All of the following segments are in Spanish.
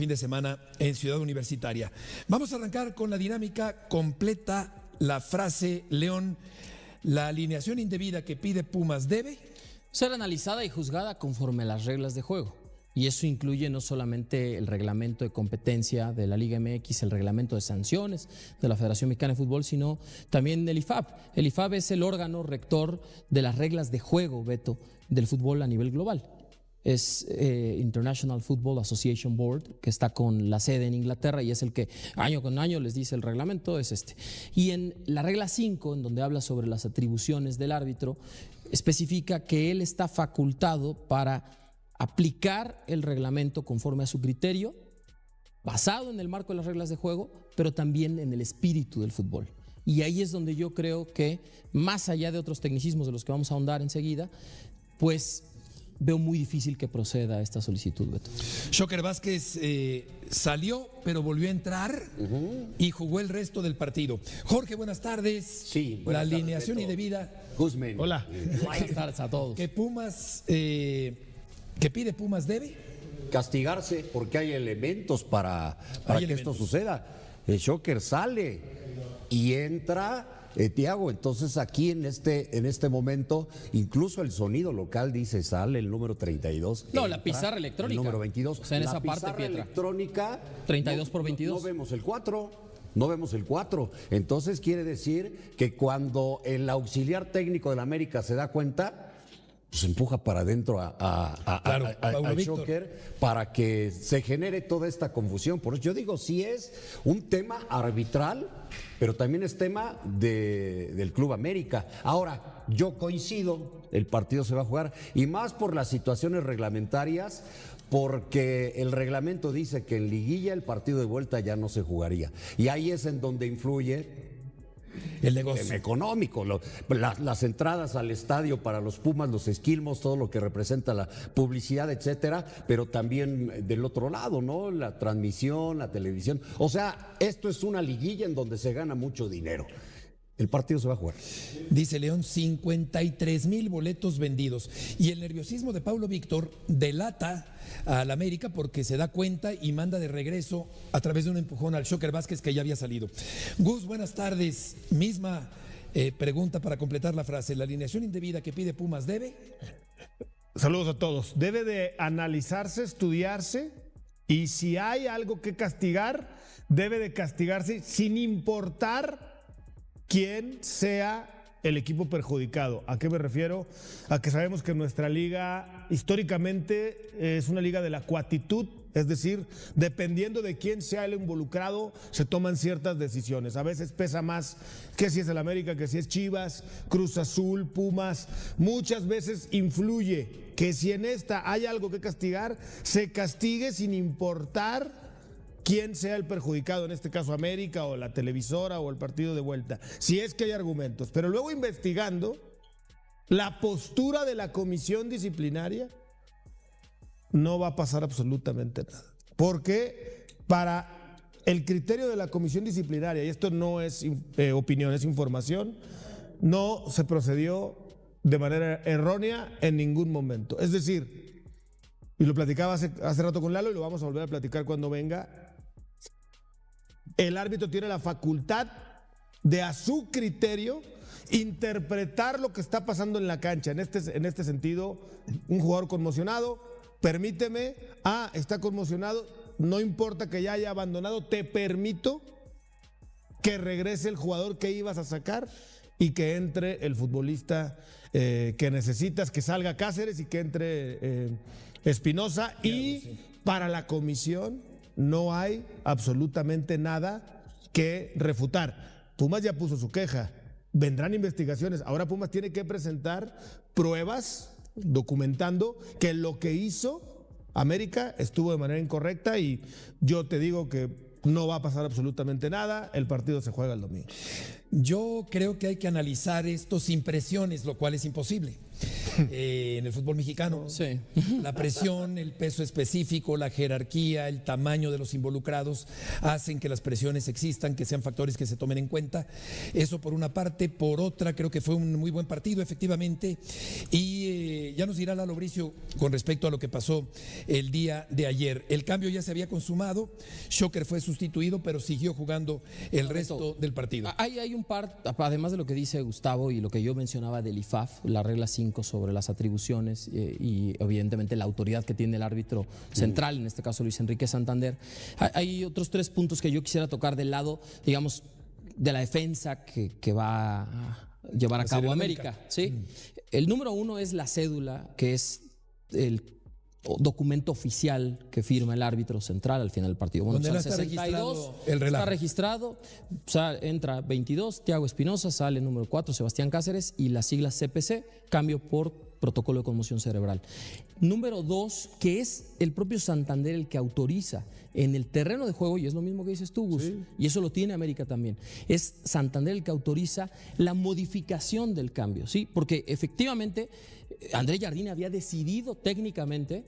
Fin de semana en Ciudad Universitaria. Vamos a arrancar con la dinámica completa. La frase, León, la alineación indebida que pide Pumas debe ser analizada y juzgada conforme a las reglas de juego. Y eso incluye no solamente el reglamento de competencia de la Liga MX, el reglamento de sanciones de la Federación Mexicana de Fútbol, sino también el IFAB. El IFAB es el órgano rector de las reglas de juego, Beto, del fútbol a nivel global. Es International Football Association Board, que está con la sede en Inglaterra y es el que año con año les dice el reglamento es este. Y en la regla 5, en donde habla sobre las atribuciones del árbitro, especifica que él está facultado para aplicar el reglamento conforme a su criterio, basado en el marco de las reglas de juego, pero también en el espíritu del fútbol. Y ahí es donde yo creo que, más allá de otros tecnicismos de los que vamos a ahondar enseguida, pues veo muy difícil que proceda esta solicitud, Beto. Shocker Vázquez salió, pero volvió a entrar y jugó el resto del partido. Jorge, buenas tardes. Sí, la alineación indebida. Guzmán. Hola. Buenas tardes a todos. Que Pumas, que pide Pumas debe Castigarse porque hay elementos para que esto suceda. El Shocker sale y entra Thiago. Entonces aquí en este momento, incluso el sonido local dice sale el número 32. No, la pizarra electrónica. El número 22. O sea, en esa parte, pizarra Pietra. electrónica. 32 por 22. No vemos el 4. No vemos el 4. Entonces quiere decir que cuando el auxiliar técnico de la América se da cuenta, pues empuja para adentro a Shocker para que se genere toda esta confusión. Por eso yo digo, sí es un tema arbitral, pero también es tema del Club América. Ahora, yo coincido, el partido se va a jugar, y más por las situaciones reglamentarias, porque el reglamento dice que en liguilla el partido de vuelta ya no se jugaría. Y ahí es en donde influye el negocio económico, las entradas al estadio para los Pumas, los esquilmos, todo lo que representa la publicidad, etcétera, pero también del otro lado, ¿no? La transmisión, la televisión. O sea, esto es una liguilla en donde se gana mucho dinero. El partido se va a jugar. Dice León, 53,000 boletos vendidos. Y el nerviosismo de Paulo Víctor delata al América porque se da cuenta y manda de regreso a través de un empujón al Shocker Vázquez que ya había salido. Gus, buenas tardes. Misma pregunta para completar la frase. ¿La alineación indebida que pide Pumas debe? Saludos a todos. Debe de analizarse, estudiarse, y si hay algo que castigar, debe de castigarse sin importar quién sea el equipo perjudicado. ¿A qué me refiero? A que sabemos que nuestra liga históricamente es una liga de la cuatitud, es decir, dependiendo de quién sea el involucrado, se toman ciertas decisiones. A veces pesa más que si es el América, que si es Chivas, Cruz Azul, Pumas. Muchas veces influye que si en esta hay algo que castigar, se castigue sin importar quién sea el perjudicado, en este caso América o la televisora o el partido de vuelta, si es que hay argumentos. Pero luego investigando la postura de la comisión disciplinaria, no va a pasar absolutamente nada. Porque para el criterio de la comisión disciplinaria, y esto no es opinión, es información, no se procedió de manera errónea en ningún momento. Es decir, y lo platicaba hace rato con Lalo y lo vamos a volver a platicar cuando venga, el árbitro tiene la facultad de, a su criterio, interpretar lo que está pasando en la cancha. En este sentido, un jugador conmocionado, permíteme, está conmocionado, no importa que ya haya abandonado, te permito que regrese el jugador que ibas a sacar y que entre el futbolista que necesitas, que salga Cáceres y que entre Espinosa. Y para la comisión no hay absolutamente nada que refutar. Pumas ya puso su queja, vendrán investigaciones. Ahora Pumas tiene que presentar pruebas documentando que lo que hizo América estuvo de manera incorrecta, y yo te digo que no va a pasar absolutamente nada. El partido se juega el domingo. Yo creo que hay que analizar esto sin presiones, lo cual es imposible. en el fútbol mexicano. Sí. La presión, el peso específico, la jerarquía, el tamaño de los involucrados hacen que las presiones existan, que sean factores que se tomen en cuenta. Eso por una parte. Por otra, creo que fue un muy buen partido, efectivamente. Y ya nos dirá Lalo Bricio con respecto a lo que pasó el día de ayer. El cambio ya se había consumado, Shocker fue sustituido, pero siguió jugando el resto del partido. Hay un par, además de lo que dice Gustavo y lo que yo mencionaba del IFAF, la regla 5 sobre las atribuciones y evidentemente la autoridad que tiene el árbitro central, en este caso Luis Enrique Santander. Hay otros 3 puntos que yo quisiera tocar del lado, digamos, de la defensa que va a llevar a cabo América. ¿Sí? El número 1 es la cédula, que es el documento oficial que firma el árbitro central al final del partido. Bueno, donde está 62, el relajo. está registrado, entra 22, Thiago Espinosa, sale número 4, Sebastián Cáceres, y las siglas CPC, cambio por protocolo de conmoción cerebral. Número 2, que es el propio Santander el que autoriza en el terreno de juego, y es lo mismo que dices tú, Gus, sí, y eso lo tiene América también, es Santander el que autoriza la modificación del cambio, ¿sí? Porque efectivamente André Jardine había decidido técnicamente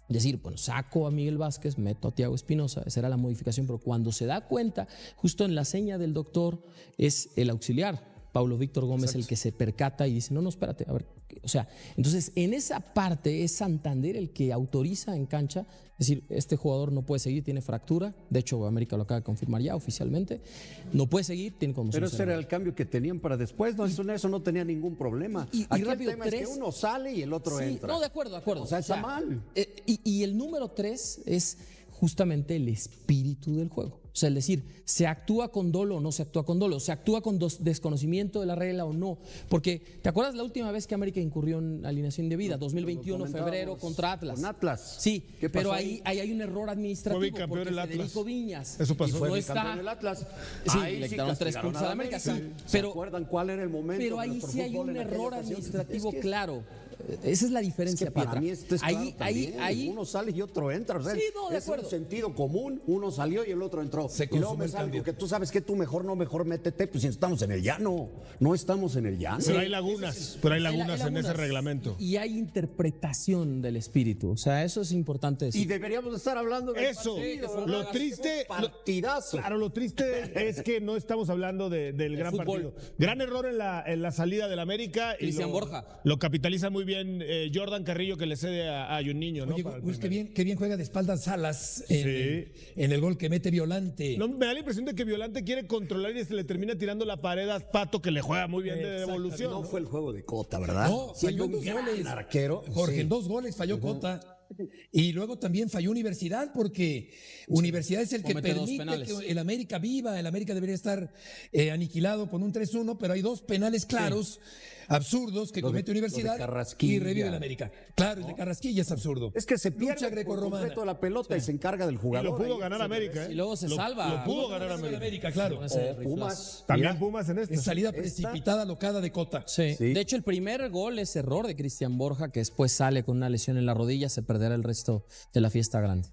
decir, bueno, saco a Miguel Vázquez, meto a Thiago Espinosa, esa era la modificación, pero cuando se da cuenta, justo en la seña del doctor, es el auxiliar, Paulo Víctor Gómez, el que se percata y dice, no, espérate, a ver, o sea, entonces en esa parte es Santander el que autoriza en cancha, es decir, este jugador no puede seguir, tiene fractura, de hecho América lo acaba de confirmar ya oficialmente, no puede seguir, tiene conmoción cerebral. Pero ese era el cambio que tenían para después, no, eso no tenía ningún problema. Aquí rápido, el tema es que uno sale y el otro entra. No, de acuerdo. O sea, está mal. Y el número 3 es justamente el espíritu del juego. O sea, es decir, ¿se actúa con dolo o no se actúa con dolo? ¿Se actúa con desconocimiento de la regla o no? Porque, ¿te acuerdas la última vez que América incurrió en alineación indebida? 2021, febrero, contra Atlas. Con Atlas. Sí, pero ahí hay un error administrativo. Fue porque Federico Viñas. Eso pasó. Fue bicampeón del Atlas. Sí, ahí le quitaron 3 puntos a la América. Sí, ¿Se acuerdan cuál era el momento? Pero ahí sí hay un error administrativo claro. Esa es la diferencia, para Pietra. mí esto es claro ahí uno sale y otro entra. O sea, sí, no, de acuerdo. Es un sentido común, uno salió y el otro entró. Se y luego me salgo que tú sabes que tú mejor métete, pues si estamos en el llano. No estamos en el llano. Pero hay lagunas, en ese reglamento. Y hay interpretación del espíritu. O sea, eso es importante decir. Y deberíamos estar hablando de eso. Lo triste, partidazo. Claro, lo triste es que no estamos hablando del gran fútbol. partido. Gran error en la salida del América. Cristian Borja. Lo capitaliza muy bien Jordan Carrillo, que le cede a Juninho, ¿no? Oye, pues qué bien juega de espaldas Salas en el gol que mete Violante. No, me da la impresión de que Violante quiere controlar y se le termina tirando la pared a Pato, que le juega muy bien de devolución. No fue el juego de Cota, ¿verdad? No, falló en 2 goles. Arquero. Jorge, en 2 goles falló Cota. Y luego también falló Universidad, porque Universidad es el que permite que el América viva. El América debería estar aniquilado con un 3-1, pero hay 2 penales claros, absurdos, que comete Universidad y revive el América. Claro, el de Carrasquilla es absurdo. Es que se pierde por completo la pelota y se encarga del jugador. Y lo pudo ganar América. Y luego se salva. Lo pudo ganar América, claro. Pumas. También Pumas en Es salida precipitada, locada de Cota. Sí. De hecho, el primer gol es error de Cristian Borja, que después sale con una lesión en la rodilla, se perderá el resto de la fiesta grande.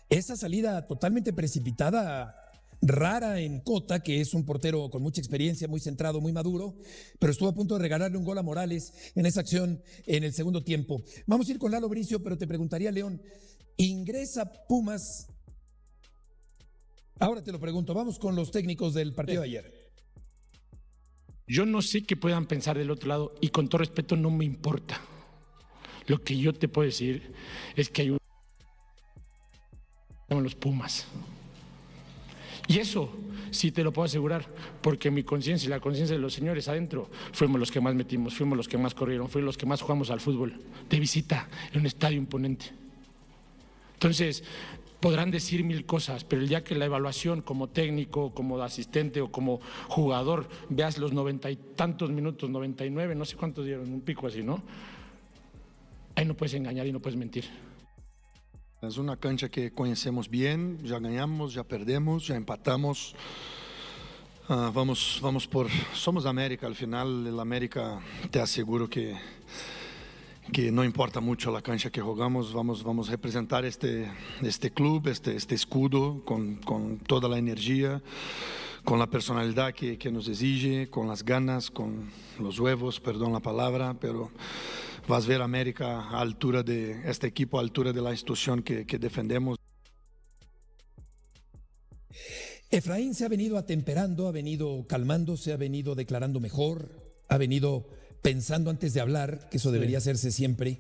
Esa salida totalmente precipitada, rara en Cota, que es un portero con mucha experiencia, muy centrado, muy maduro, pero estuvo a punto de regalarle un gol a Morales en esa acción en el segundo tiempo. Vamos a ir con Lalo Bricio, pero te preguntaría, León, ¿ingresa Pumas? Ahora te lo pregunto, vamos con los técnicos del partido de ayer. Yo no sé qué puedan pensar del otro lado y con todo respeto no me importa. Lo que yo te puedo decir es que hay los Pumas. Y eso sí te lo puedo asegurar, porque mi conciencia y la conciencia de los señores adentro fuimos los que más metimos, fuimos los que más corrieron, fuimos los que más jugamos al fútbol de visita en un estadio imponente. Entonces, podrán decir 1000 cosas, pero el día que la evaluación como técnico, como asistente o como jugador, veas los 90 y tantos minutos, 99, no sé cuántos dieron, un pico así, ¿no? Ahí no puedes engañar y no puedes mentir. Es una cancha que conocemos bien, ya ganamos, ya perdemos, ya empatamos. Somos América al final, el América te aseguro que no importa mucho la cancha que jugamos, vamos a representar este club, este escudo con toda la energía, con la personalidad que nos exige, con las ganas, con los huevos, perdón la palabra, pero vas a ver a América a altura de este equipo, a altura de la institución que defendemos. Efraín se ha venido atemperando, ha venido calmándose, ha venido declarando mejor, ha venido pensando antes de hablar, que eso debería hacerse siempre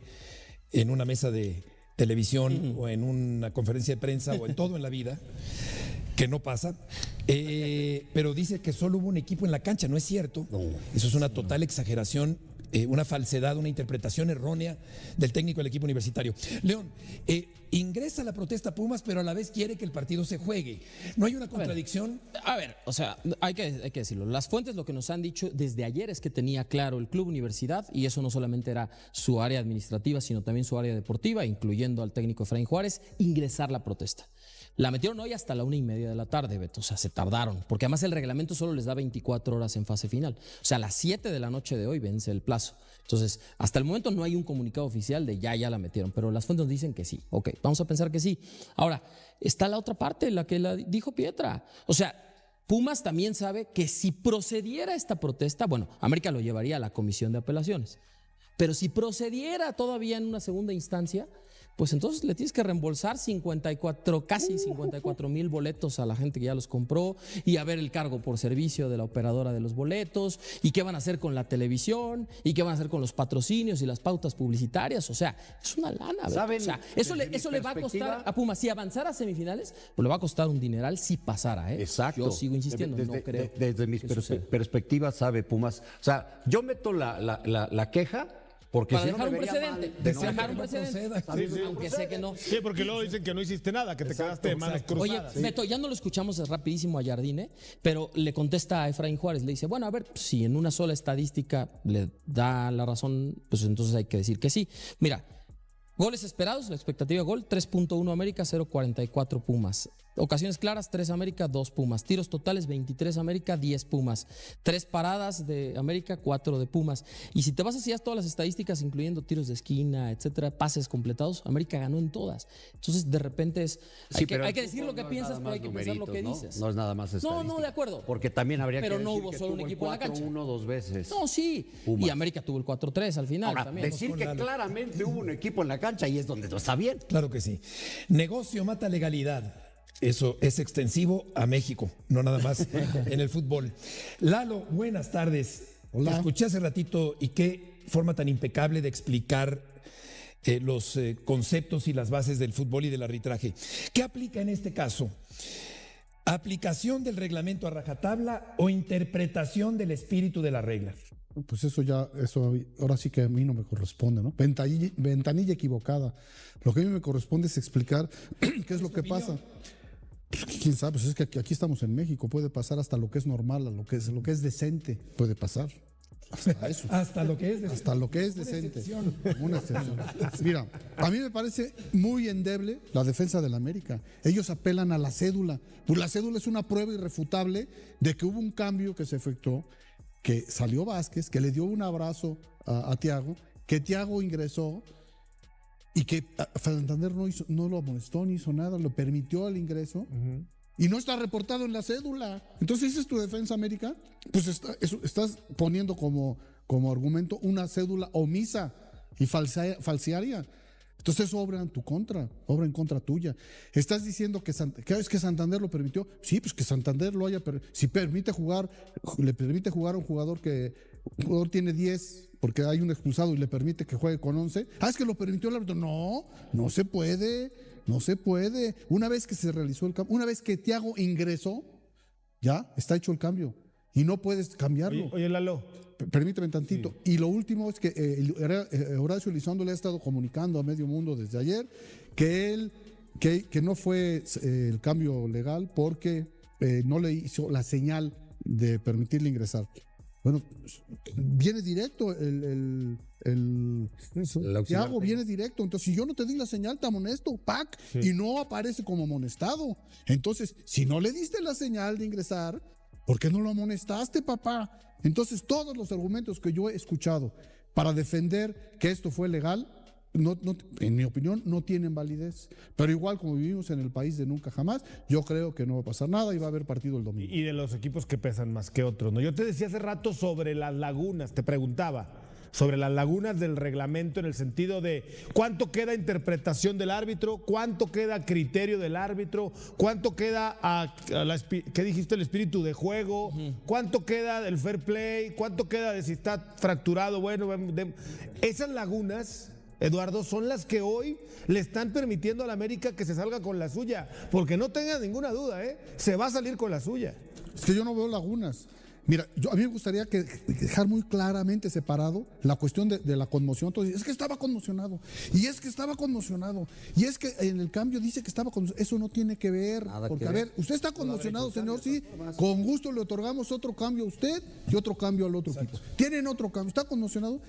en una mesa de televisión o en una conferencia de prensa o en todo en la vida, que no pasa. Pero dice que solo hubo un equipo en la cancha, no es cierto. Eso es una total exageración, una falsedad, una interpretación errónea del técnico del equipo universitario. León, ingresa la protesta Pumas, pero a la vez quiere que el partido se juegue. ¿No hay una contradicción? A ver, o sea, hay que decirlo. Las fuentes lo que nos han dicho desde ayer es que tenía claro el Club Universidad, y eso no solamente era su área administrativa, sino también su área deportiva, incluyendo al técnico Efraín Juárez, ingresar la protesta. La metieron hoy hasta la 1:30 de la tarde, Beto. O sea, se tardaron. Porque además el reglamento solo les da 24 horas en fase final. O sea, a las 7 de la noche de hoy vence el plazo. Entonces, hasta el momento no hay un comunicado oficial de ya la metieron. Pero las fuentes nos dicen que sí. Ok, vamos a pensar que sí. Ahora, está la otra parte, la que la dijo Pietra. O sea, Pumas también sabe que si procediera esta protesta, bueno, América lo llevaría a la comisión de apelaciones. Pero si procediera todavía en una segunda instancia, pues entonces le tienes que reembolsar casi 54,000 boletos a la gente que ya los compró, y a ver el cargo por servicio de la operadora de los boletos, y qué van a hacer con la televisión, y qué van a hacer con los patrocinios y las pautas publicitarias. O sea, es una lana. O sea, eso le va a costar a Pumas. Si avanzara a semifinales, pues le va a costar un dineral si pasara. Exacto. Yo sigo insistiendo, no creo. Desde mi perspectiva, sabe Pumas. O sea, yo meto la queja. Porque para si dejar no un precedente. Dejar un precedente. Aunque sé que no. Sí, porque luego dicen que no hiciste nada, que te quedaste de manos cruzadas. Oye, Beto, ya no lo escuchamos rapidísimo a Jardine, pero le contesta a Efraín Juárez, le dice, bueno, a ver, si en una sola estadística le da la razón, pues entonces hay que decir que sí. Mira, goles esperados, la expectativa de gol, 3.1 América, 0.44 Pumas. Ocasiones claras, 3 América, 2 Pumas. Tiros totales, 23 América, 10 Pumas. 3 paradas de América, 4 de Pumas. Y si te vas así a todas las estadísticas, incluyendo tiros de esquina, etcétera, pases completados, América ganó en todas. Entonces, de repente hay que decir lo que piensas, pero hay que pensar lo que dices. No es nada más estadística. No, de acuerdo. Porque también habría pero que decir no hubo que solo un tuvo equipo en la cancha. 4-1 2 veces. No, sí. Pumas. Y América tuvo el 4-3 al final. Ahora, también. decir que claramente hubo un equipo en la cancha y es donde no está bien. Claro que sí. Negocio mata legalidad. Eso es extensivo a México, no nada más en el fútbol. Lalo, buenas tardes. Hola. Te escuché hace ratito y qué forma tan impecable de explicar los conceptos y las bases del fútbol y del arbitraje. ¿Qué aplica en este caso? ¿Aplicación del reglamento a rajatabla o interpretación del espíritu de la regla? Pues eso ahora sí que a mí no me corresponde, ¿no? Ventanilla equivocada. Lo que a mí me corresponde es explicar qué es lo que pasa. Pues, quién sabe, pues es que aquí estamos en México, puede pasar hasta lo que es normal, a lo que es decente, puede pasar. Hasta eso. Hasta lo que es decente. Hasta lo que es decente. Una excepción. Mira, a mí me parece muy endeble la defensa del América. Ellos apelan a la cédula. Pues la cédula es una prueba irrefutable de que hubo un cambio que se efectuó, que salió Vázquez, que le dio un abrazo a Thiago, que Thiago ingresó y que Santander no lo amonestó ni hizo nada, lo permitió el ingreso. Y no está reportado en la cédula. Entonces, ¿esa es tu defensa, América? Pues estás poniendo como argumento una cédula omisa y falsearia. Entonces eso obra en tu contra, obra en contra tuya. Estás diciendo que es que Santander lo permitió. Sí, pues que Santander lo haya permitido. Si le permite jugar a un jugador tiene 10 porque hay un expulsado y le permite que juegue con 11. Es que lo permitió el árbitro. No se puede. No se puede. Una vez que se realizó el cambio, una vez que Thiago ingresó, ya está hecho el cambio. Y no puedes cambiarlo. Oye, Lalo. Permíteme tantito. Sí. Y lo último es que Horacio Elizondo le ha estado comunicando a medio mundo desde ayer que no fue el cambio legal porque no le hizo la señal de permitirle ingresar. Bueno, viene directo Thiago viene directo. Entonces, si yo no te di la señal, te amonesto, ¡pac! Sí. Y no aparece como amonestado. Entonces, si no le diste la señal de ingresar, ¿por qué no lo amonestaste, papá? Entonces, todos los argumentos que yo he escuchado para defender que esto fue legal, en mi opinión, no tienen validez. Pero igual, como vivimos en el país de nunca jamás, yo creo que no va a pasar nada y va a haber partido el domingo. Y de los equipos que pesan más que otros, ¿no? Yo te decía hace rato sobre las lagunas, te preguntaba. sobre las lagunas del reglamento en el sentido de cuánto queda interpretación del árbitro, cuánto queda criterio del árbitro, cuánto queda ¿qué dijiste? El espíritu de juego, cuánto queda del fair play, cuánto queda de si está fracturado. Bueno, esas lagunas, Eduardo, son las que hoy le están permitiendo a la América que se salga con la suya, porque no tenga ninguna duda, se va a salir con la suya. Es que yo no veo lagunas. Mira, a mí me gustaría dejar muy claramente separado la cuestión de la conmoción. Entonces, es que estaba conmocionado, y es que estaba conmocionado, y es que en el cambio dice que estaba conmocionado. Eso no tiene que ver, porque a ver, usted está conmocionado, señor, sí, con gusto le otorgamos otro cambio a usted y otro cambio al otro equipo. Tienen otro cambio, está conmocionado,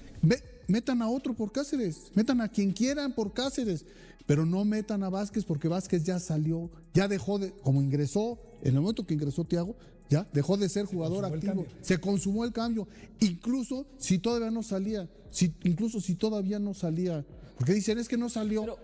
metan a otro por Cáceres, metan a quien quieran por Cáceres, pero no metan a Vázquez, porque Vázquez ya salió, ya dejó de, como ingresó, en el momento que ingresó Thiago, ya dejó de ser jugador activo, se consumó el cambio, incluso si todavía no salía, porque dicen es que no salió,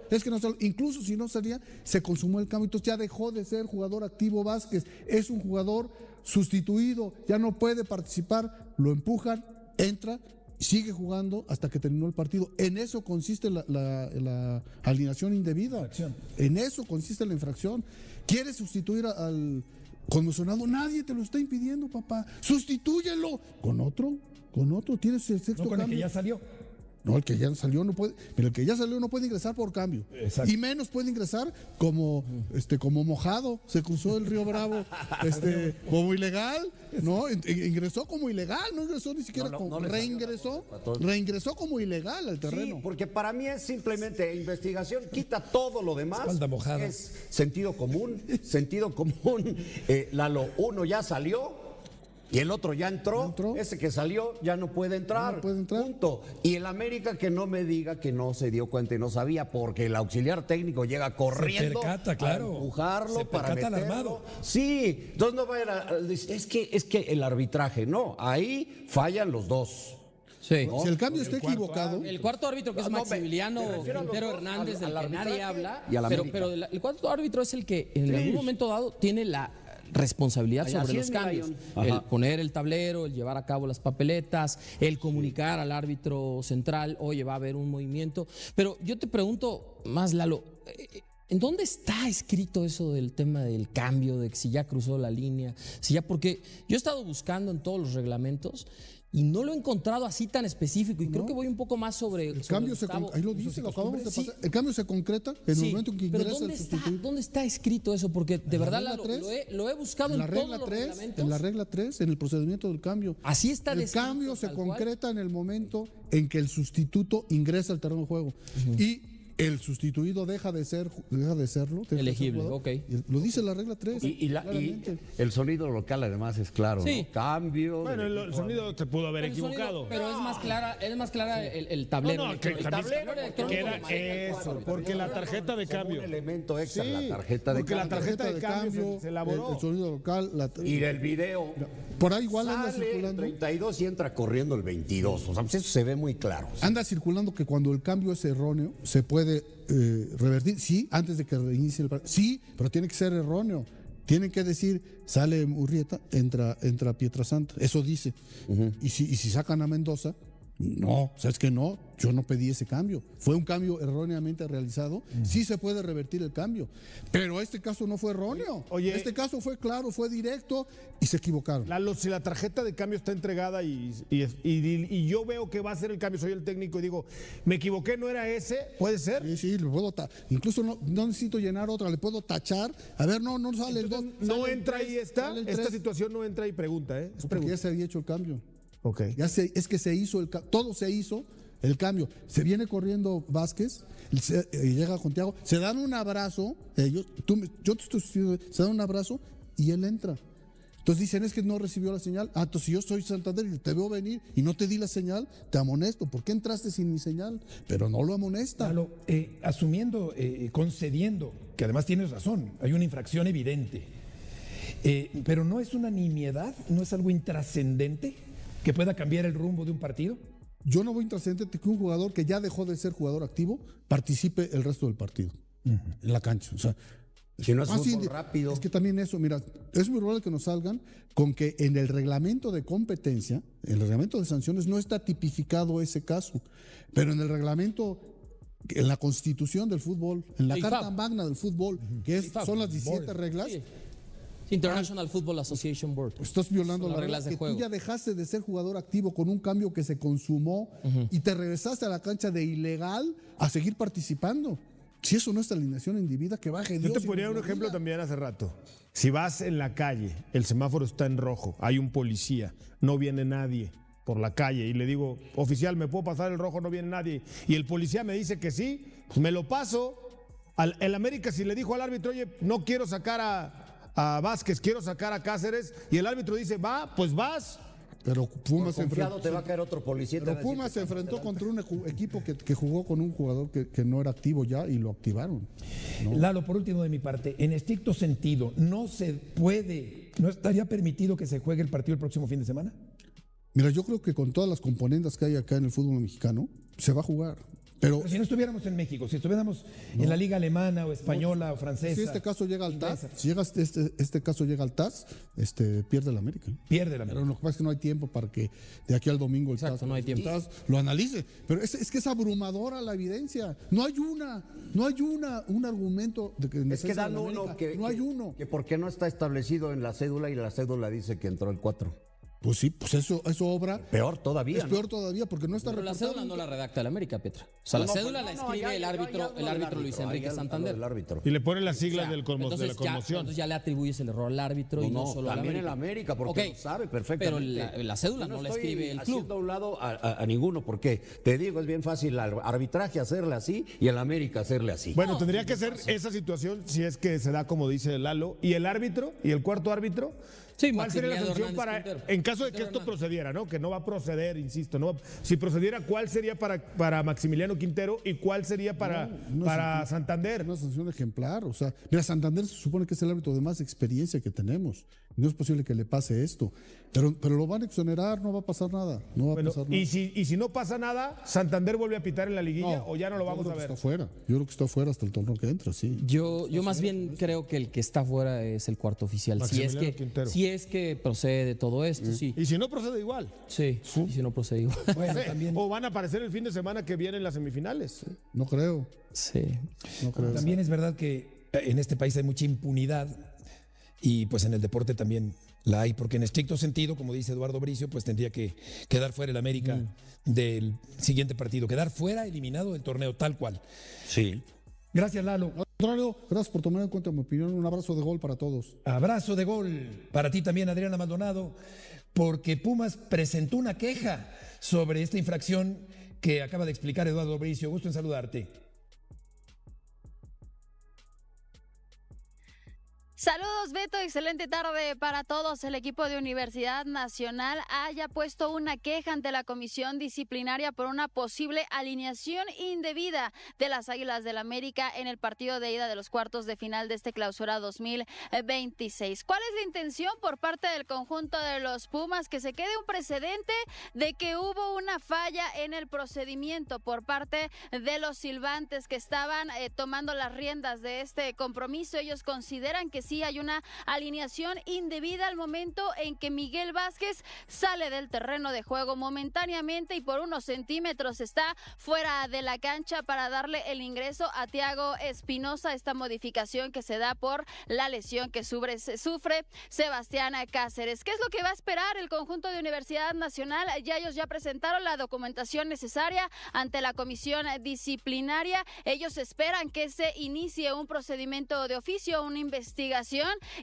incluso si no salía, se consumó el cambio, entonces ya dejó de ser jugador activo Vázquez, es un jugador sustituido, ya no puede participar, lo empujan, entra, sigue jugando hasta que terminó el partido. En eso consiste la alineación indebida, en eso consiste la infracción. ¿Quieres sustituir al conmocionado? Nadie te lo está impidiendo, papá. Sustitúyelo con otro. Tienes el sexto con cambio. El que ya salió. No, el que ya salió no puede. Pero el que ya salió no puede ingresar por cambio. Exacto. Y menos puede ingresar como mojado. Se cruzó el Río Bravo como ilegal. No, ingresó como ilegal, no ingresó ni siquiera reingresó como ilegal al terreno. Sí, porque para mí es simplemente investigación, quita todo lo demás. Espalda mojada. Es sentido común. Lalo, uno ya salió y el otro ya entró. Ese que salió ya no puede entrar. Punto. Y el América que no me diga que no se dio cuenta y no sabía, porque el auxiliar técnico llega corriendo se percata, claro. a empujarlo, para meterlo. Alarmado. Sí, entonces no va a ir es que el arbitraje, no, ahí fallan los dos. Sí. Si el cambio está equivocado. El cuarto árbitro, que es Maximiliano Quintero Hernández, del que nadie habla, pero el cuarto árbitro es el que en algún momento dado tiene la responsabilidad sobre los cambios. El poner el tablero, el llevar a cabo las papeletas, el comunicar al árbitro central, oye, va a haber un movimiento. Pero yo te pregunto más, Lalo, ¿en dónde está escrito eso del tema del cambio, de que si ya cruzó la línea, porque yo he estado buscando en todos los reglamentos y no lo he encontrado así tan específico, y creo que voy un poco más sobre el cambio. Ahí lo dice, lo acabamos de pasar. El cambio se concreta en el momento en que ingresa el sustituto. ¿Dónde está escrito eso? Porque de verdad lo he buscado en todos los reglamentos. En la regla 3, en el procedimiento del cambio. Así está descrito. El cambio se concreta en el momento en que el sustituto ingresa al terreno de juego. Y el sustituido deja de serlo. Elegible, ok. Lo dice la regla 3. Y el sonido local además es claro, sí. ¿no? Cambio. Bueno, el sonido se pudo haber equivocado. Pero es más clara el tablero. El tablero que era eso, porque la tarjeta de cambio. Un elemento extra, la tarjeta de cambio. Porque la tarjeta de cambio se elaboró. El sonido local. Y el video. Por ahí igual anda sale circulando. el 32 y entra corriendo el 22. O sea, pues eso se ve muy claro. Anda circulando que cuando el cambio es erróneo, se puede revertir, sí, antes de que reinicie el partido. Sí, pero tiene que ser erróneo. Tienen que decir, sale Urrieta, entra Pietrasanta. Eso dice. Y si sacan a Mendoza, no, ¿sabes qué? No, yo no pedí ese cambio. Fue un cambio erróneamente realizado. Sí se puede revertir el cambio. Pero este caso no fue erróneo. Oye, este caso fue claro, fue directo y se equivocaron. Si la tarjeta de cambio está entregada y yo veo que va a ser el cambio, soy el técnico y digo, me equivoqué, no era ese, ¿puede ser? Sí, lo puedo incluso no necesito llenar otra, le puedo tachar. A ver, no sale el 2. No entra ahí esta situación no entra y pregunta, ¿eh? Porque ya se había hecho el cambio. Okay. Es que se hizo todo se hizo el cambio. Se viene corriendo Vázquez, llega con Thiago, se dan un abrazo, yo te estoy diciendo, se dan un abrazo y él entra. Entonces dicen, es que no recibió la señal. Entonces si yo soy Santander y te veo venir y no te di la señal, te amonesto. ¿Por qué entraste sin mi señal? Pero no lo amonesta. Asumiendo, concediendo, que además tienes razón, hay una infracción evidente. Pero no es una nimiedad, no es algo intrascendente que pueda cambiar el rumbo de un partido. Yo no voy intrascendente que un jugador que ya dejó de ser jugador activo participe el resto del partido en la cancha. O sea, Si no es sí, fútbol rápido. Es que también eso, mira, es muy probable que nos salgan con que en el reglamento de competencia, en el reglamento de sanciones, no está tipificado ese caso, pero en el reglamento, en la constitución del fútbol, en la carta magna del fútbol, que son las 17 reglas, Sí. International Football Association Board. estás violando Son las las reglas reglas de que juego. tú ya dejaste de ser jugador activo con un cambio que se consumó y te regresaste a la cancha de ilegal a seguir participando. Si eso no es alineación indebida, que baje Dios. Yo te y ponía nos un lo ejemplo diga. también hace rato. Si vas en la calle, el semáforo está en rojo, hay un policía, no viene nadie por la calle y le digo, oficial, ¿me puedo pasar el rojo? No viene nadie. Y el policía me dice que sí, pues me lo paso. El América, si le dijo al árbitro, oye, no quiero sacar a Vázquez, quiero sacar a Cáceres, y el árbitro dice, va, pues vas. Pero Pumas se Confiado enfrentó. te va a caer otro policía. te va Pero a decir Pumas que se estamos enfrentó delante. contra un equipo que jugó con un jugador que no era activo ya y lo activaron. Lalo, por último de mi parte, en estricto sentido, ¿no se puede, no estaría permitido que se juegue el partido el próximo fin de semana? Mira, yo creo que con todas las componentes que hay acá en el fútbol mexicano, se va a jugar. Pero Pero si no estuviéramos en México, si estuviéramos en la liga alemana o española o francesa, si este caso llega al TAS, inglesa, si llega este caso llega al TAS, pierde el América. pierde la Pero América. lo que pasa es que no hay tiempo para que de aquí al domingo el Exacto, TAS, no hay tiempo. el TAS lo analice. Pero es que es abrumadora la evidencia. No hay un argumento de que en Es que defensa dan del uno América. que, no hay uno. que porque no está establecido en la cédula y la cédula dice que entró el 4. Pues sí, pues eso obra. Peor todavía. Es ¿no? peor todavía porque no está Pero la reportado. cédula no la redacta el América, Petra. O sea, la cédula la escribe el árbitro Luis Enrique Santander. El árbitro. Y le ponen las O siglas sea, de la entonces conmoción. ya le atribuyes el error al árbitro y no solo al también América. el América, porque Ok, lo sabe perfectamente. Pero la cédula Yo no la estoy escribe el haciendo club. a un lado a ninguno, porque te digo, es bien fácil al arbitraje hacerle así y al América hacerle así. Bueno, tendría que ser esa situación si es que se da como dice Lalo. ¿Y el árbitro? ¿Y el cuarto árbitro? Sí, ¿Cuál sería la Maximiliano sanción Hernández para, Quintero. en caso de que esto procediera, ¿no? Que no va a proceder, insisto, no va- si procediera, ¿cuál sería para Maximiliano Quintero y cuál sería para Santander? Una sanción ejemplar. O sea, mira, Santander se supone que es el árbitro de más experiencia que tenemos. No es posible que le pase esto. Pero lo van a exonerar, no va a pasar nada. No va Bueno, a pasar nada. y si no pasa nada, ¿Santander vuelve a pitar en la liguilla o ya no lo yo vamos creo a que ver? Está fuera. Yo creo que está fuera hasta el torneo que entra, sí. Yo más bien creo que el que está fuera es el cuarto oficial. Maximiliano Quintero. Si es que procede todo esto, sí. Y si no procede igual. Sí, y si no procede igual. Bueno, Sí, también, o van a aparecer el fin de semana que viene en las semifinales. No creo. Sí. No creo. también es verdad que en este país hay mucha impunidad y pues en el deporte también la hay, porque en estricto sentido, como dice Eduardo Bricio, pues tendría que quedar fuera el América del siguiente partido, quedar fuera, eliminado del torneo, tal cual. Sí. Gracias, Lalo. Al contrario, gracias por tomar en cuenta mi opinión. Un abrazo de gol para todos. Abrazo de gol para ti también, Adriana Maldonado, porque Pumas presentó una queja sobre esta infracción que acaba de explicar Eduardo Bricio. Gusto en saludarte. Saludos, Beto. Excelente tarde para todos. El equipo de Universidad Nacional haya puesto una queja ante la comisión disciplinaria por una posible alineación indebida de las Águilas del América en el partido de ida de los cuartos de final de este clausura 2026. ¿Cuál es la intención por parte del conjunto de los Pumas? Que se quede un precedente de que hubo una falla en el procedimiento por parte de los silbantes que estaban tomando las riendas de este compromiso. Ellos consideran que sí hay una alineación indebida al momento en que Miguel Vázquez sale del terreno de juego momentáneamente y por unos centímetros está fuera de la cancha para darle el ingreso a Thiago Espinosa, esta modificación que se da por la lesión que sufre Sebastián Cáceres. ¿Qué es lo que va a esperar el conjunto de Universidad Nacional? Ellos ya presentaron la documentación necesaria ante la comisión disciplinaria. Ellos esperan que se inicie un procedimiento de oficio, una investigación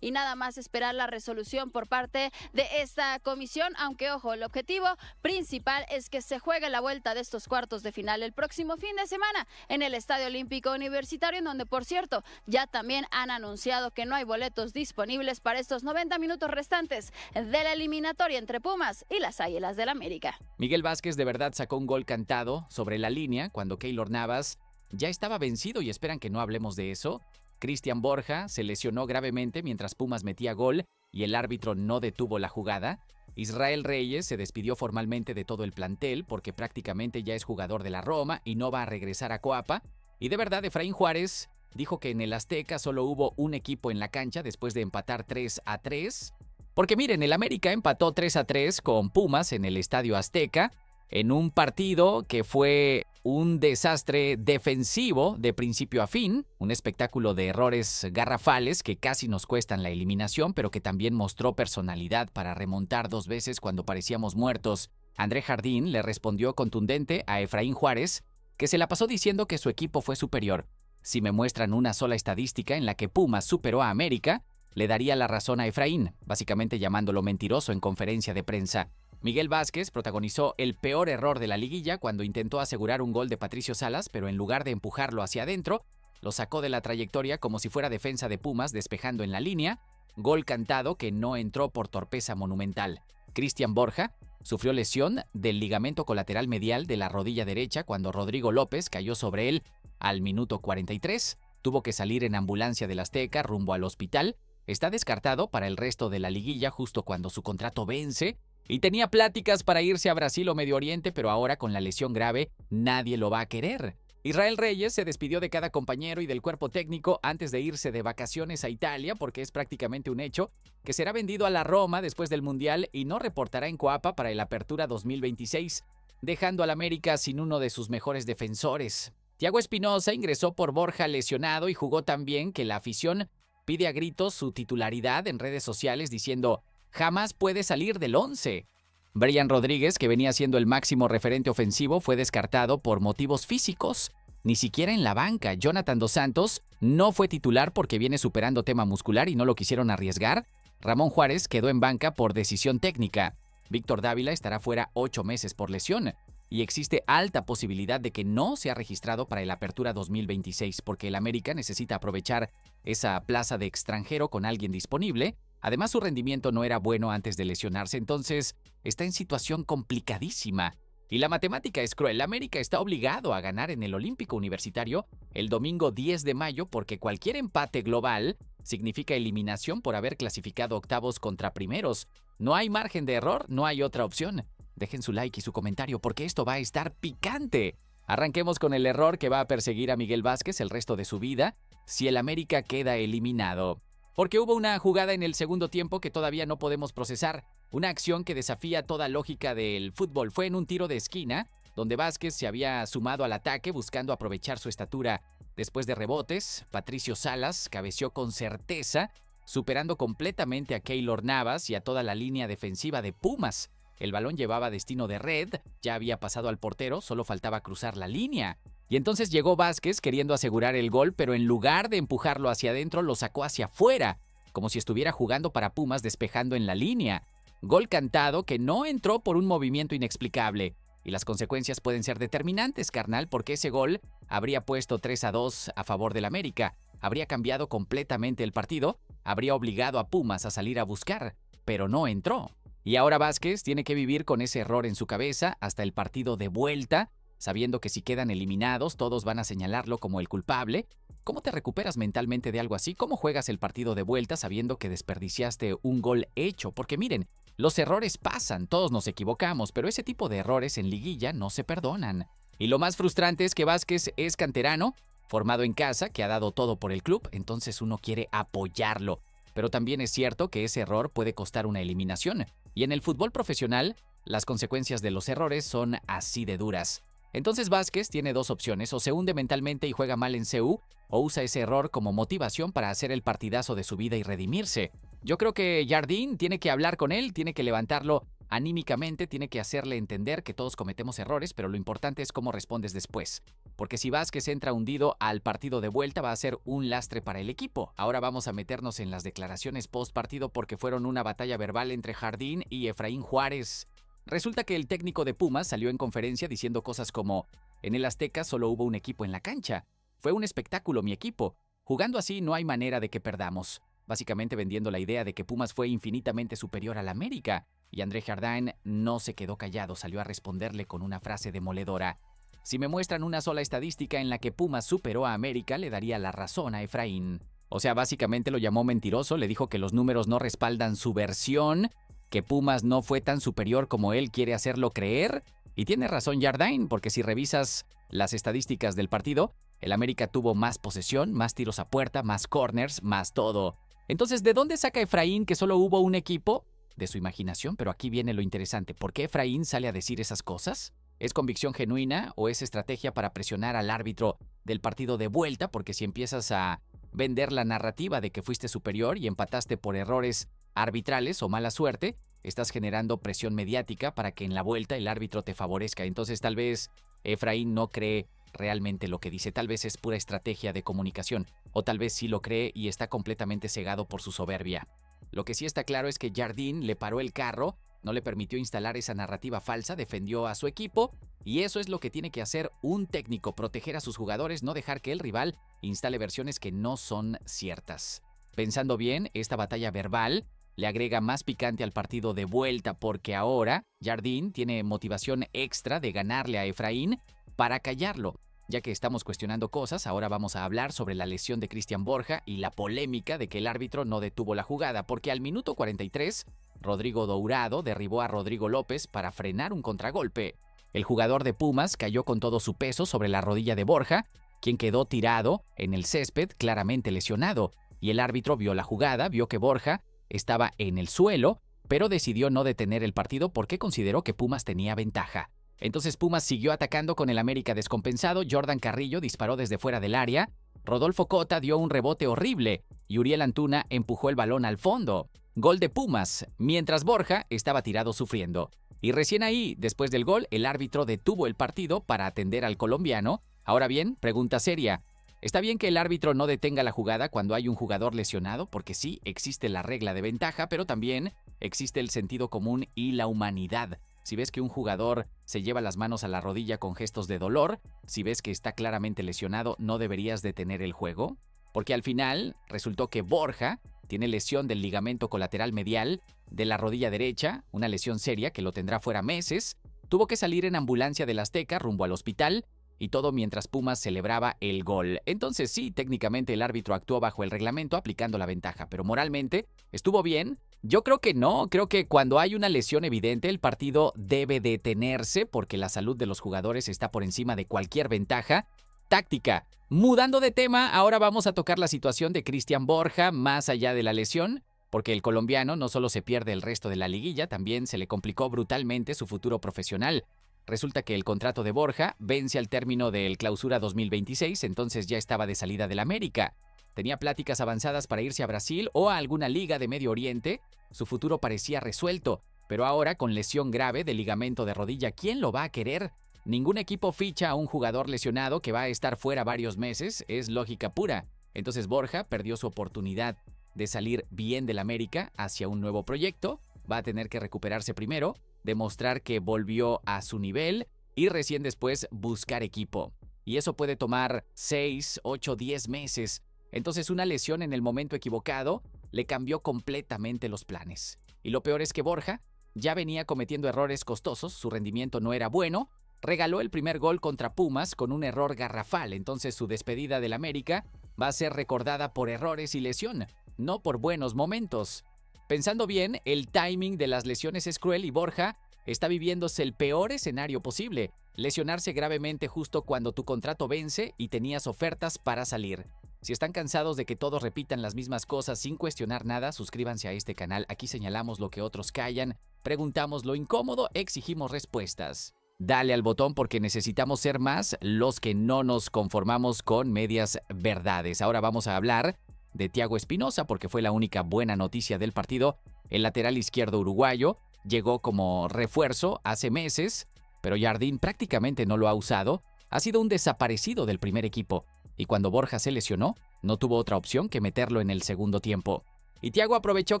y nada más esperar la resolución por parte de esta comisión, aunque ojo, el objetivo principal es que se juegue la vuelta de estos cuartos de final el próximo fin de semana en el Estadio Olímpico Universitario, en donde por cierto ya también han anunciado que no hay boletos disponibles para estos 90 minutos restantes de la eliminatoria entre Pumas y las Águilas del América. Miguel Vázquez de verdad sacó un gol cantado sobre la línea cuando Keylor Navas ya estaba vencido y esperan que no hablemos de eso. Cristian Borja se lesionó gravemente mientras Pumas metía gol y el árbitro no detuvo la jugada. Israel Reyes se despidió formalmente de todo el plantel porque prácticamente ya es jugador de la Roma y no va a regresar a Coapa. Y de verdad, Efraín Juárez dijo que en el Azteca solo hubo un equipo en la cancha después de empatar 3-3. Porque miren, el América empató 3-3 con Pumas en el Estadio Azteca, en un partido que fue un desastre defensivo de principio a fin, un espectáculo de errores garrafales que casi nos cuestan la eliminación, pero que también mostró personalidad para remontar 2 veces cuando parecíamos muertos. André Jardín le respondió contundente a Efraín Juárez, que se la pasó diciendo que su equipo fue superior. Si me muestran una sola estadística en la que Pumas superó a América, le daría la razón a Efraín, básicamente llamándolo mentiroso en conferencia de prensa. Miguel Vázquez protagonizó el peor error de la liguilla cuando intentó asegurar un gol de Patricio Salas, pero en lugar de empujarlo hacia adentro, lo sacó de la trayectoria como si fuera defensa de Pumas despejando en la línea, gol cantado que no entró por torpeza monumental. Cristian Borja sufrió lesión del ligamento colateral medial de la rodilla derecha cuando Rodrigo López cayó sobre él al minuto 43, tuvo que salir en ambulancia del Azteca rumbo al hospital, está descartado para el resto de la liguilla justo cuando su contrato vence, y tenía pláticas para irse a Brasil o Medio Oriente, pero ahora con la lesión grave nadie lo va a querer. Israel Reyes se despidió de cada compañero y del cuerpo técnico antes de irse de vacaciones a Italia, porque es prácticamente un hecho que será vendido a la Roma después del Mundial y no reportará en Coapa para el Apertura 2026, dejando al América sin uno de sus mejores defensores. Thiago Espinosa ingresó por Borja lesionado y jugó tan bien que la afición pide a gritos su titularidad en redes sociales diciendo jamás puede salir del 11. Brian Rodríguez, que venía siendo el máximo referente ofensivo, fue descartado por motivos físicos. Ni siquiera en la banca. Jonathan Dos Santos no fue titular porque viene superando tema muscular y no lo quisieron arriesgar. Ramón Juárez quedó en banca por decisión técnica. Víctor Dávila estará fuera 8 meses por lesión. Y existe alta posibilidad de que no sea registrado para el Apertura 2026 porque el América necesita aprovechar esa plaza de extranjero con alguien disponible. Además, su rendimiento no era bueno antes de lesionarse, entonces está en situación complicadísima. Y la matemática es cruel. América está obligado a ganar en el Olímpico Universitario el domingo 10 de mayo porque cualquier empate global significa eliminación por haber clasificado octavos contra primeros. No hay margen de error, no hay otra opción. Dejen su like y su comentario porque esto va a estar picante. Arranquemos con el error que va a perseguir a Miguel Vázquez el resto de su vida si el América queda eliminado. Porque hubo una jugada en el segundo tiempo que todavía no podemos procesar. Una acción que desafía toda lógica del fútbol. Fue en un tiro de esquina, donde Vázquez se había sumado al ataque buscando aprovechar su estatura. Después de rebotes, Patricio Salas cabeceó con certeza, superando completamente a Keylor Navas y a toda la línea defensiva de Pumas. El balón llevaba destino de red, ya había pasado al portero, solo faltaba cruzar la línea. Y entonces llegó Vázquez queriendo asegurar el gol, pero en lugar de empujarlo hacia adentro, lo sacó hacia afuera, como si estuviera jugando para Pumas despejando en la línea. Gol cantado que no entró por un movimiento inexplicable. Y las consecuencias pueden ser determinantes, carnal, porque ese gol habría puesto 3-2 a favor del América. Habría cambiado completamente el partido, habría obligado a Pumas a salir a buscar, pero no entró. Y ahora Vázquez tiene que vivir con ese error en su cabeza hasta el partido de vuelta, sabiendo que si quedan eliminados todos van a señalarlo como el culpable. ¿Cómo te recuperas mentalmente de algo así? ¿Cómo juegas el partido de vuelta sabiendo que desperdiciaste un gol hecho? Porque miren, los errores pasan, todos nos equivocamos, pero ese tipo de errores en liguilla no se perdonan. Y lo más frustrante es que Vázquez es canterano, formado en casa, que ha dado todo por el club, entonces uno quiere apoyarlo. Pero también es cierto que ese error puede costar una eliminación. Y en el fútbol profesional, las consecuencias de los errores son así de duras. Entonces Vázquez tiene 2 opciones, o se hunde mentalmente y juega mal en CU, o usa ese error como motivación para hacer el partidazo de su vida y redimirse. Yo creo que Jardín tiene que hablar con él, tiene que levantarlo anímicamente, tiene que hacerle entender que todos cometemos errores, pero lo importante es cómo respondes después. Porque si Vázquez entra hundido al partido de vuelta va a ser un lastre para el equipo. Ahora vamos a meternos en las declaraciones post partido porque fueron una batalla verbal entre Jardín y Efraín Juárez. Resulta que el técnico de Pumas salió en conferencia diciendo cosas como: en el Azteca solo hubo un equipo en la cancha. Fue un espectáculo mi equipo. Jugando así no hay manera de que perdamos. Básicamente vendiendo la idea de que Pumas fue infinitamente superior al América. Y André Jardín no se quedó callado, salió a responderle con una frase demoledora. Si me muestran una sola estadística en la que Pumas superó a América, le daría la razón a Efraín. O sea, básicamente lo llamó mentiroso, le dijo que los números no respaldan su versión, que Pumas no fue tan superior como él quiere hacerlo creer. Y tiene razón Jardín, porque si revisas las estadísticas del partido, El América tuvo más posesión, más tiros a puerta, más corners, más todo. Entonces, ¿de dónde saca Efraín que solo hubo un equipo? De su imaginación, pero aquí viene lo interesante. ¿Por qué Efraín sale a decir esas cosas? ¿Es convicción genuina o es estrategia para presionar al árbitro del partido de vuelta? Porque si empiezas a vender la narrativa de que fuiste superior y empataste por errores arbitrales o mala suerte, estás generando presión mediática para que en la vuelta el árbitro te favorezca. Entonces tal vez Efraín no cree realmente lo que dice, tal vez es pura estrategia de comunicación, o tal vez sí lo cree y está completamente cegado por su soberbia. Lo que sí está claro es que Jardín le paró el carro, no le permitió instalar esa narrativa falsa, defendió a su equipo, y eso es lo que tiene que hacer un técnico, proteger a sus jugadores, no dejar que el rival instale versiones que no son ciertas. Pensando bien, esta batalla verbal le agrega más picante al partido de vuelta porque ahora Jardín tiene motivación extra de ganarle a Efraín para callarlo. Ya que estamos cuestionando cosas, ahora vamos a hablar sobre la lesión de Cristian Borja y la polémica de que el árbitro no detuvo la jugada, porque al minuto 43, Rodrigo Dourado derribó a Rodrigo López para frenar un contragolpe. El jugador de Pumas cayó con todo su peso sobre la rodilla de Borja, quien quedó tirado en el césped claramente lesionado, y el árbitro vio la jugada, vio que Borja estaba en el suelo, pero decidió no detener el partido porque consideró que Pumas tenía ventaja. Entonces Pumas siguió atacando con el América descompensado, Jordan Carrillo disparó desde fuera del área, Rodolfo Cota dio un rebote horrible y Uriel Antuna empujó el balón al fondo. Gol de Pumas, mientras Borja estaba tirado sufriendo. Y recién ahí, después del gol, el árbitro detuvo el partido para atender al colombiano. Ahora bien, pregunta seria. ¿Está bien que el árbitro no detenga la jugada cuando hay un jugador lesionado? Porque sí, existe la regla de ventaja, pero también existe el sentido común y la humanidad. Si ves que un jugador se lleva las manos a la rodilla con gestos de dolor, si ves que está claramente lesionado, ¿no deberías detener el juego? Porque al final resultó que Borja tiene lesión del ligamento colateral medial de la rodilla derecha, una lesión seria que lo tendrá fuera meses, tuvo que salir en ambulancia del Azteca rumbo al hospital, y todo mientras Pumas celebraba el gol. Entonces sí, técnicamente el árbitro actuó bajo el reglamento aplicando la ventaja, pero moralmente, ¿estuvo bien? Yo creo que no, creo que cuando hay una lesión evidente el partido debe detenerse porque la salud de los jugadores está por encima de cualquier ventaja táctica. Mudando de tema, ahora vamos a tocar la situación de Cristian Borja más allá de la lesión, porque el colombiano no solo se pierde el resto de la liguilla, también se le complicó brutalmente su futuro profesional. Resulta que el contrato de Borja vence al término del Clausura 2026, entonces ya estaba de salida del América. Tenía pláticas avanzadas para irse a Brasil o a alguna liga de Medio Oriente. Su futuro parecía resuelto, pero ahora con lesión grave de ligamento de rodilla, ¿quién lo va a querer? Ningún equipo ficha a un jugador lesionado que va a estar fuera varios meses, es lógica pura. Entonces Borja perdió su oportunidad de salir bien del América hacia un nuevo proyecto. Va a tener que recuperarse primero, demostrar que volvió a su nivel y recién después buscar equipo. Y eso puede tomar 6, 8, 10 meses. Entonces una lesión en el momento equivocado le cambió completamente los planes. Y lo peor es que Borja ya venía cometiendo errores costosos, su rendimiento no era bueno, regaló el primer gol contra Pumas con un error garrafal, entonces su despedida del América va a ser recordada por errores y lesión, no por buenos momentos. Pensando bien, el timing de las lesiones es cruel y Borja está viviéndose el peor escenario posible, lesionarse gravemente justo cuando tu contrato vence y tenías ofertas para salir. Si están cansados de que todos repitan las mismas cosas sin cuestionar nada, suscríbanse a este canal. Aquí señalamos lo que otros callan, preguntamos lo incómodo, exigimos respuestas. Dale al botón porque necesitamos ser más los que no nos conformamos con medias verdades. Ahora vamos a hablar de Thiago Espinosa porque fue la única buena noticia del partido. El lateral izquierdo uruguayo llegó como refuerzo hace meses, pero Jardín prácticamente no lo ha usado. Ha sido un desaparecido del primer equipo. Y cuando Borja se lesionó, no tuvo otra opción que meterlo en el segundo tiempo. Y Thiago aprovechó,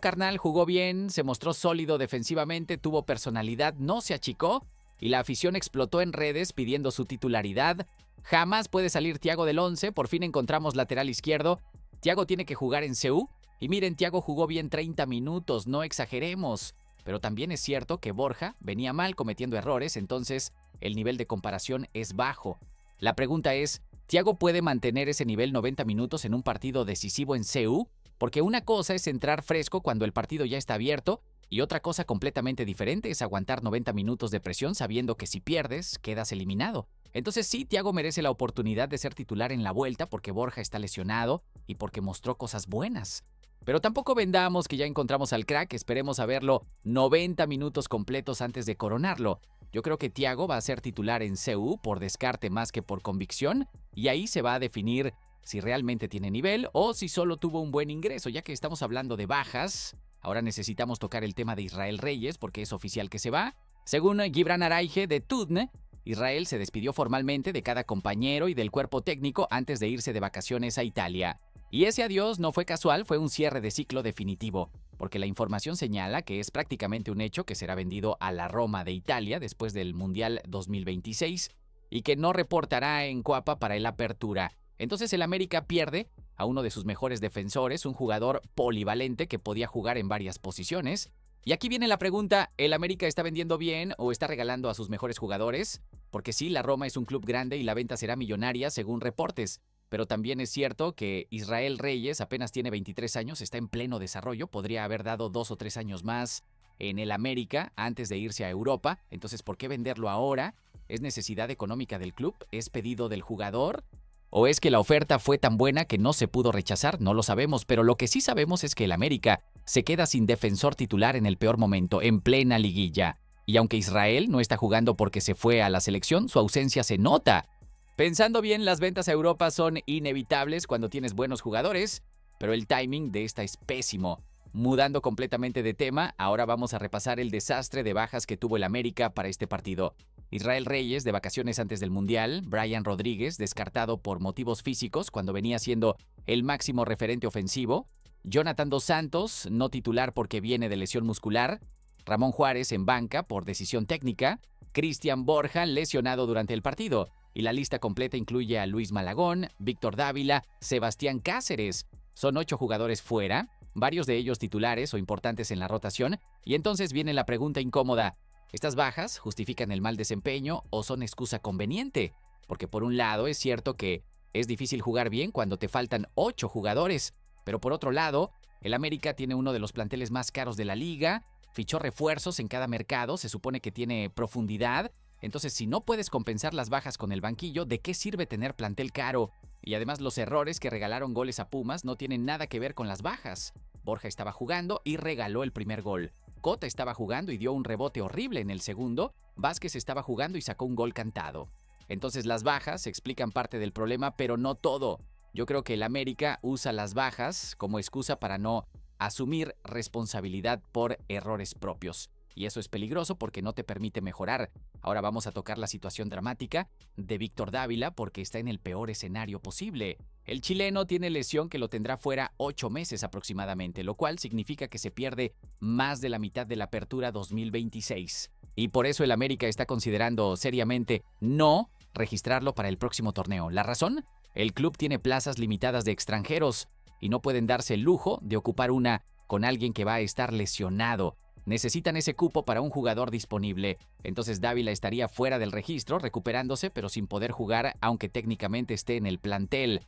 carnal, jugó bien, se mostró sólido defensivamente, tuvo personalidad, no se achicó y la afición explotó en redes pidiendo su titularidad. Jamás puede salir Thiago del 11, por fin encontramos lateral izquierdo. Thiago tiene que jugar en CU. Y miren, Thiago jugó bien 30 minutos, no exageremos. Pero también es cierto que Borja venía mal cometiendo errores, entonces el nivel de comparación es bajo. La pregunta es, ¿Thiago puede mantener ese nivel 90 minutos en un partido decisivo en CU? Porque una cosa es entrar fresco cuando el partido ya está abierto y otra cosa completamente diferente es aguantar 90 minutos de presión sabiendo que si pierdes, quedas eliminado. Entonces sí, Thiago merece la oportunidad de ser titular en la vuelta porque Borja está lesionado y porque mostró cosas buenas. Pero tampoco vendamos que ya encontramos al crack, esperemos a verlo 90 minutos completos antes de coronarlo. Yo creo que Thiago va a ser titular en CU por descarte más que por convicción, y ahí se va a definir si realmente tiene nivel o si solo tuvo un buen ingreso. Ya que estamos hablando de bajas, ahora necesitamos tocar el tema de Israel Reyes porque es oficial que se va. Según Gibran Araige de Tudne, Israel se despidió formalmente de cada compañero y del cuerpo técnico antes de irse de vacaciones a Italia. Y ese adiós no fue casual, fue un cierre de ciclo definitivo, porque la información señala que es prácticamente un hecho que será vendido a la Roma de Italia después del Mundial 2026 y que no reportará en Coapa para el Apertura. Entonces el América pierde a uno de sus mejores defensores, un jugador polivalente que podía jugar en varias posiciones. Y aquí viene la pregunta, ¿el América está vendiendo bien o está regalando a sus mejores jugadores? Porque sí, la Roma es un club grande y la venta será millonaria según reportes. Pero también es cierto que Israel Reyes apenas tiene 23 años, está en pleno desarrollo, podría haber dado 2 o 3 años más en el América antes de irse a Europa. Entonces, ¿por qué venderlo ahora? ¿Es necesidad económica del club? ¿Es pedido del jugador? ¿O es que la oferta fue tan buena que no se pudo rechazar? No lo sabemos, pero lo que sí sabemos es que el América se queda sin defensor titular en el peor momento, en plena liguilla. Y aunque Israel no está jugando porque se fue a la selección, su ausencia se nota. Pensando bien, las ventas a Europa son inevitables cuando tienes buenos jugadores, pero el timing de esta es pésimo. Mudando completamente de tema, ahora vamos a repasar el desastre de bajas que tuvo el América para este partido. Israel Reyes, de vacaciones antes del Mundial. Brian Rodríguez, descartado por motivos físicos cuando venía siendo el máximo referente ofensivo. Jonathan Dos Santos, no titular porque viene de lesión muscular. Ramón Juárez en banca por decisión técnica. Cristian Borja, lesionado durante el partido. Y la lista completa incluye a Luis Malagón, Víctor Dávila, Sebastián Cáceres. Son 8 jugadores fuera, varios de ellos titulares o importantes en la rotación. Y entonces viene la pregunta incómoda. ¿Estas bajas justifican el mal desempeño o son excusa conveniente? Porque por un lado es cierto que es difícil jugar bien cuando te faltan 8 jugadores, pero por otro lado, el América tiene uno de los planteles más caros de la liga, fichó refuerzos en cada mercado, se supone que tiene profundidad, entonces si no puedes compensar las bajas con el banquillo, ¿de qué sirve tener plantel caro? Y además los errores que regalaron goles a Pumas no tienen nada que ver con las bajas. Borja estaba jugando y regaló el primer gol. Cota estaba jugando y dio un rebote horrible en el segundo. Vázquez estaba jugando y sacó un gol cantado. Entonces las bajas explican parte del problema, pero no todo. Yo creo que el América usa las bajas como excusa para no asumir responsabilidad por errores propios. Y eso es peligroso porque no te permite mejorar. Ahora vamos a tocar la situación dramática de Víctor Dávila porque está en el peor escenario posible. El chileno tiene lesión que lo tendrá fuera 8 meses aproximadamente, lo cual significa que se pierde más de la mitad de la apertura 2026. Y por eso el América está considerando seriamente no registrarlo para el próximo torneo. ¿La razón? El club tiene plazas limitadas de extranjeros y no pueden darse el lujo de ocupar una con alguien que va a estar lesionado. Necesitan ese cupo para un jugador disponible. Entonces Dávila estaría fuera del registro, recuperándose, pero sin poder jugar, aunque técnicamente esté en el plantel.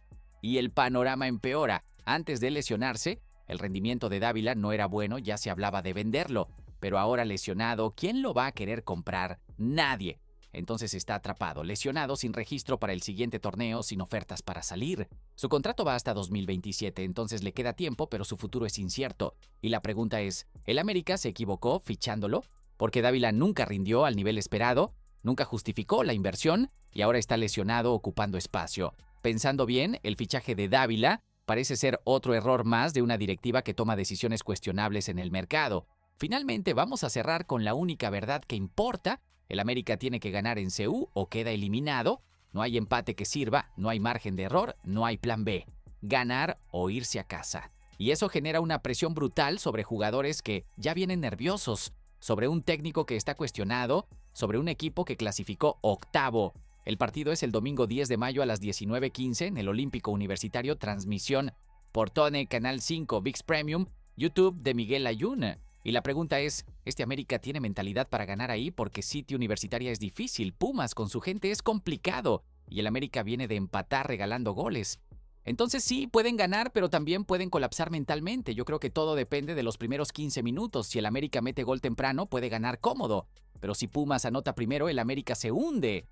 Y el panorama empeora. Antes de lesionarse, el rendimiento de Dávila no era bueno, ya se hablaba de venderlo. Pero ahora lesionado, ¿quién lo va a querer comprar? Nadie. Entonces está atrapado, lesionado, sin registro para el siguiente torneo, sin ofertas para salir. Su contrato va hasta 2027, entonces le queda tiempo, pero su futuro es incierto. Y la pregunta es, ¿el América se equivocó fichándolo? Porque Dávila nunca rindió al nivel esperado, nunca justificó la inversión y ahora está lesionado ocupando espacio. Pensando bien, el fichaje de Dávila parece ser otro error más de una directiva que toma decisiones cuestionables en el mercado. Finalmente, vamos a cerrar con la única verdad que importa. El América tiene que ganar en CU o queda eliminado. No hay empate que sirva, no hay margen de error, no hay plan B. Ganar o irse a casa. Y eso genera una presión brutal sobre jugadores que ya vienen nerviosos, sobre un técnico que está cuestionado, sobre un equipo que clasificó octavo. El partido es el domingo 10 de mayo a las 19:15 en el Olímpico Universitario, transmisión por Tone, Canal 5, ViX Premium, YouTube de Miguel Ayun. Y la pregunta es, ¿este América tiene mentalidad para ganar ahí? Porque City Universitaria es difícil, Pumas con su gente es complicado y el América viene de empatar regalando goles. Entonces sí, pueden ganar, pero también pueden colapsar mentalmente. Yo creo que todo depende de los primeros 15 minutos. Si el América mete gol temprano, puede ganar cómodo. Pero si Pumas anota primero, el América se hunde.